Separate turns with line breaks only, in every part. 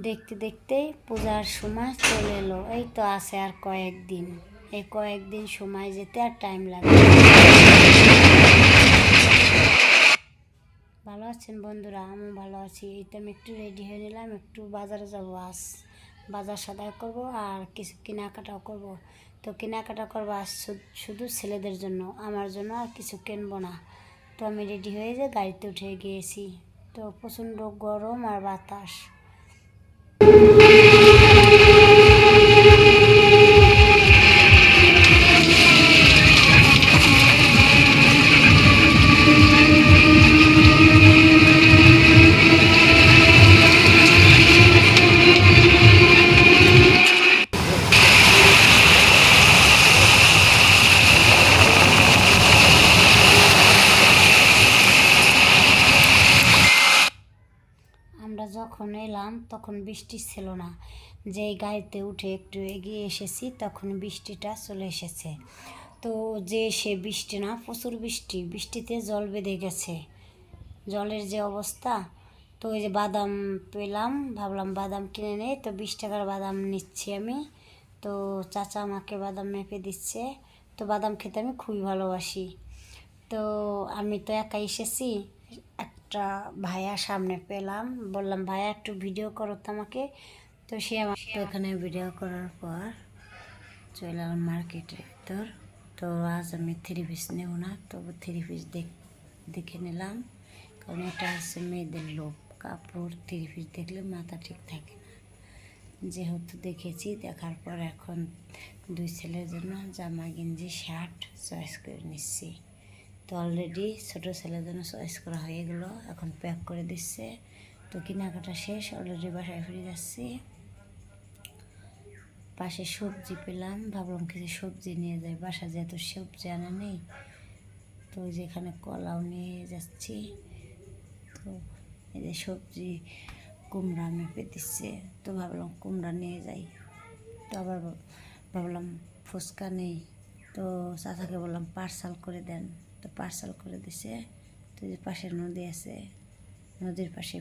দেখতে দেখতেই পূজার সময় চলে এলো। এই তো আছে আর কয়েকদিন। এই কয়েকদিন সময় যেতে আর টাইম লাগবে। ভালো আছেন বন্ধুরা? আমি ভালো আছি। এই তো আমি একটু রেডি হয়ে নিলাম, একটু বাজারে যাব। আজ বাজার সদাই করব আর কিছু কেনাকাটাও করব। তো কেনাকাটা করবো আজ শুধু ছেলেদের জন্য, আমার জন্য আর কিছু কিনবো না। তো আমি রেডি হয়ে যে গাড়িতে উঠে গিয়েছি। তো প্রচণ্ড গরম আর বাতাস। আমরা যখন এলাম তখন বৃষ্টি ছিল না। যেই গাড়িতে উঠে একটু এগিয়ে এসেছি তখন বৃষ্টিটা চলে এসেছে। তো যে সে বৃষ্টি না, প্রচুর বৃষ্টি, বৃষ্টিতে জল বেঁধে গেছে। জলের যে অবস্থা! তো ওই যে বাদাম পেলাম, ভাবলাম বাদাম কিনে নেই। তো 20 টাকার বাদাম নিচ্ছি আমি। তো চাচা আমাকে বাদাম মেপে দিচ্ছে। তো বাদাম খেতে আমি খুবই ভালোবাসি। তো আমি তো একাই এসেছি। একটা ভাইয়া সামনে পেলাম, বললাম ভাইয়া একটু ভিডিও করো তো আমাকে। তো সে আমার তো এখানে ভিডিও করার পর চলে এলাম মার্কেটের ভিতর। তো আজ আমি 3 পিস নেব না, তবু 3 পিস দেখে নিলাম, কারণ এটা হচ্ছে মেয়েদের লোক। কাপড় 3 পিস দেখলে মাথা ঠিক থাকে না। যেহেতু দেখেছি, দেখার পর এখন 2 ছেলের জন্য জামা গেঞ্জি শার্ট চয়েস করে নিচ্ছি। তো অলরেডি ছোটো ছেলের জন্য চয়েস করা হয়ে গেলো, এখন প্যাক করে দিচ্ছে। তো কেনাকাটা শেষ, অলরেডি বাসায় ফিরে যাচ্ছি। পাশে সবজি পেলাম, ভাবলাম কিছু সবজি নিয়ে যাই, বাসা যেহেতু সবজি আনা নেই। তো যেখানে কলাও নিয়ে যাচ্ছি। তো এই যে সবজি কুমড়া মেপে দিচ্ছে, তো ভাবলাম কুমড়া নিয়ে যাই। তো আবার ভাবলাম ফুচকা নেই, তো চাচাকে বললাম পার্সেল করে দেন। তো পার্সেল করে দিছে। তো যে পাশে নদী আছে, নদীর পাশে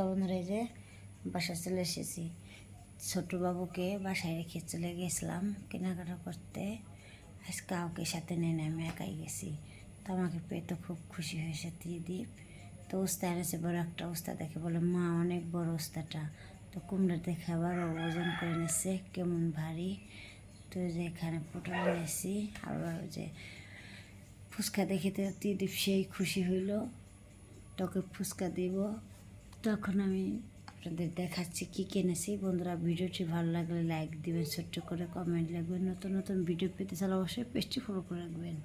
বন্ধুরা যে বাসায় চলে এসেছি। ছোটো বাবুকে বাসায় রেখে চলে গেছিলাম কেনাকাটা করতে। আজ কাউকে সাথে নিয়ে আমি একাই গেছি। তো আমাকে পেয়ে তো খুব খুশি হয়েছে ত্রিদীপ। তো উস্তা এনেছে বড় একটা উস্তা, দেখে বলে মা অনেক বড় উস্তাটা। তো কুমড়া দেখে আবার ওজন করে নিচ্ছে কেমন ভারী। তো যে এখানে পটল এনেছি, আবার যে ফুচকা দেখে তো ত্রিদীপ সেই খুশি হইল, তোকে ফুচকা দিব। তখন আমি আপনাদের দেখাচ্ছি কি কিনেছি। বন্ধুরা, ভিডিওটি ভালো লাগলে লাইক দিবেন, ছোট্ট করে কমেন্ট লিখবেন। নতুন নতুন ভিডিও পেতে চাইলে অবশ্যই পেজটি ফলো করে রাখবেন।